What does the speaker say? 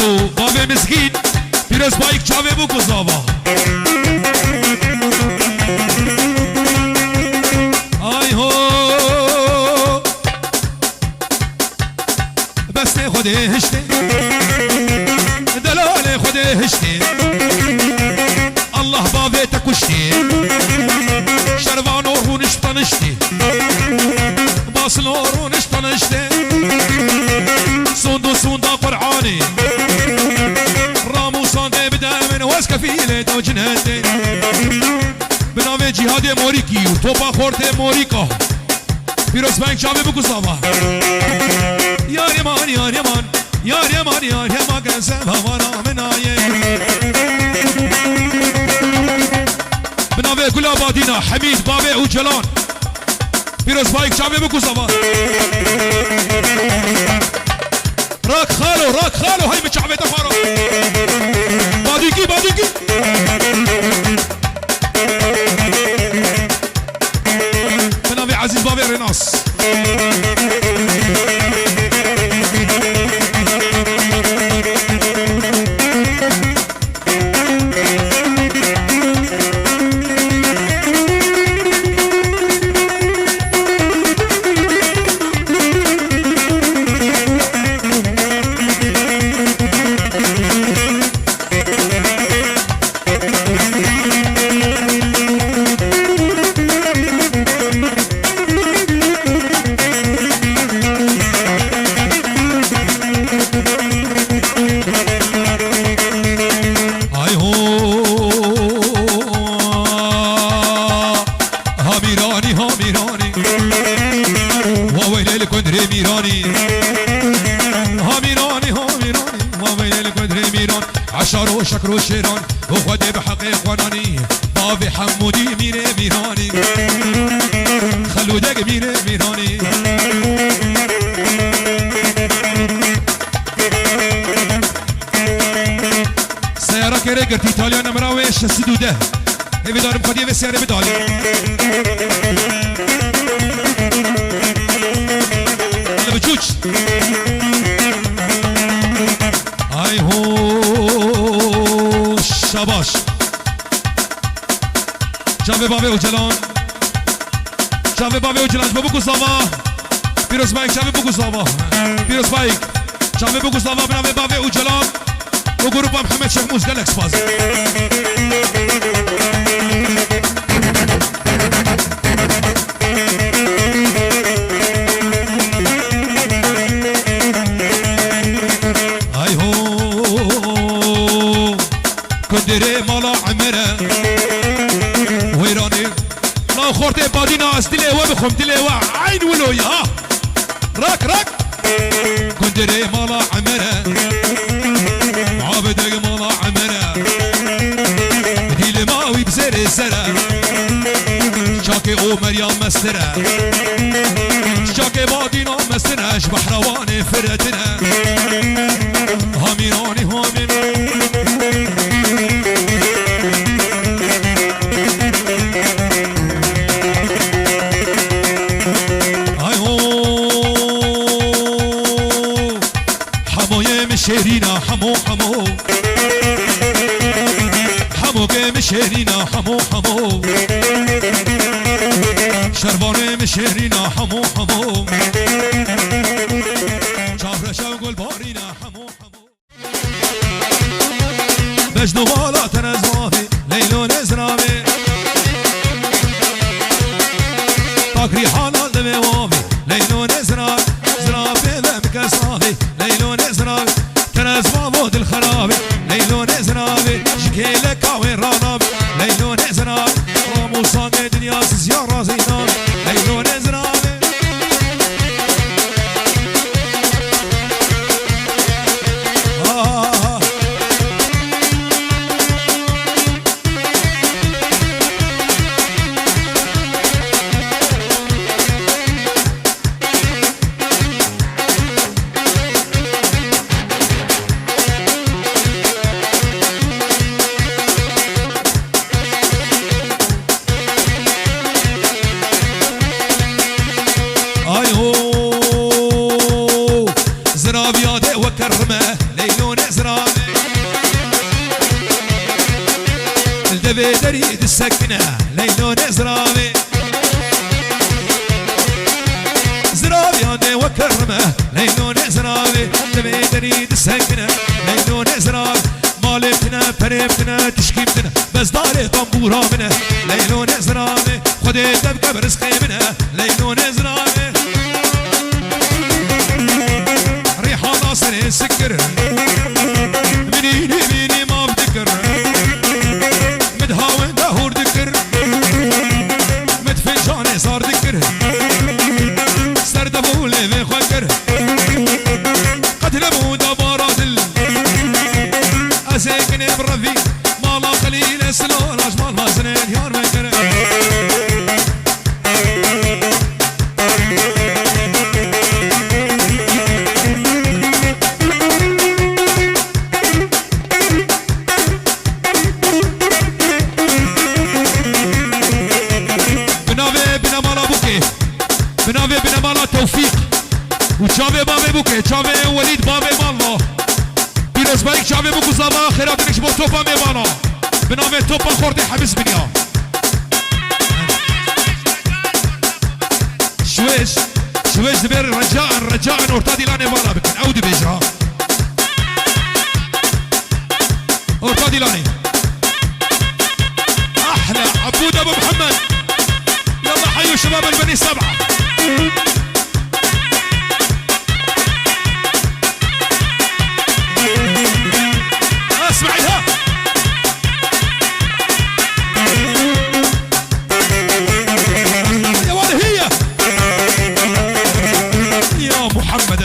تو بابه مسکین پیروز بایک چاوه بو گزاوا آی هو بس خوده هشته دلال خوده هشته الله بابه تکشته شروان رونش تنشته باصل رونش تنشته سوندا قرعاني رامو صانده بدا من واس كفيله دو جنهده بنامه جهاد موريكي وتوبا خورده موريكا پیروز بانک شابه بگو زاوا یار یمان یار یمان یار یمان یار یمان گنزم هوانا منایه بنامه گل آبادینا حمید بابه و جلان پیروز بانک شابه بگو زاوا راك خالو هاي بشعبه تفارو باديكي بنابي عزيز بابي ريناس عشرو شكرو شيران وخدي بحقيق وناني بابي حمودي ميري ميراني خلو دق ميري ميراني سيارة كري قرتي ايطاليا نمراويش سدوده هبي دارم خدي بسيارة بدالي هلا بجوج اي هو شاباش جاوه بابه و جلان جاوه بابه و جلان بابو گوزاوا پیروز بایک جاوه بو گوزاوا پیروز بایک جاوه بو گوزاوا بنامه بابه و جلان و گروپ محمد شیخ موز گلکس باز كندري مالا عمره ويراني لا خورتي بادينا استلي وبخم تلي عين ولويا راك كندري مالا عمره عابدك مالا عمره ديل ماوي بزر السرا شاكي او مريم مستره شاكي بادينا مستره بحرواني فردنا هاميراني شيرينا حمو قيم شيرينا حمو شرباني مشيرينا حمو شافر شوق البارينا حمو بجنو بالا تنزوافي ليلو نزرامي تاكري حالات بوافي ليلو نزرامي زرافي بمكسافي ليلو نزرامي تنزوافو الخرابي ليلو نزرامي شكيلك وين رانابي ليلو نزرامي رامو صاقي دنيا زيارة زينامي ليلو نزرامي دبي دريد السكنة ليلون زرابي زرابي عندي وكرمه ليلون زرابي دبي دريد السكنة ليلون زرابي مالتنا فريبتنا تشكيبتنا بس داري طنبورا منه ليلون زرابي خدي دبقة برزقي منه ليلون زرابي ريحة ناصر سكر منيني ما بذكر مدهاون دهور ذكر مدفنجاني صار ذكر سردبولي في خكر قتل مودا بارادل أزيكني برفي مالا قليل سلون أجمال ما سنين يار مكر بنا مالا توفيق وشافي بابي بوكي شافي وليد بابي مالا بيروز بايك شافي بوكو زابا خيرات نكش بو توبا مي مالا بنامي توبا خورتي حبس بنيا شويش دبير رجاء ارتادي لاني مالا بكن اودي بيجرا ارتادي لاني احلى عبود ابو محمد يلا حيوا شباب البني سبعه اسمعيها يا ولد هي يا محمد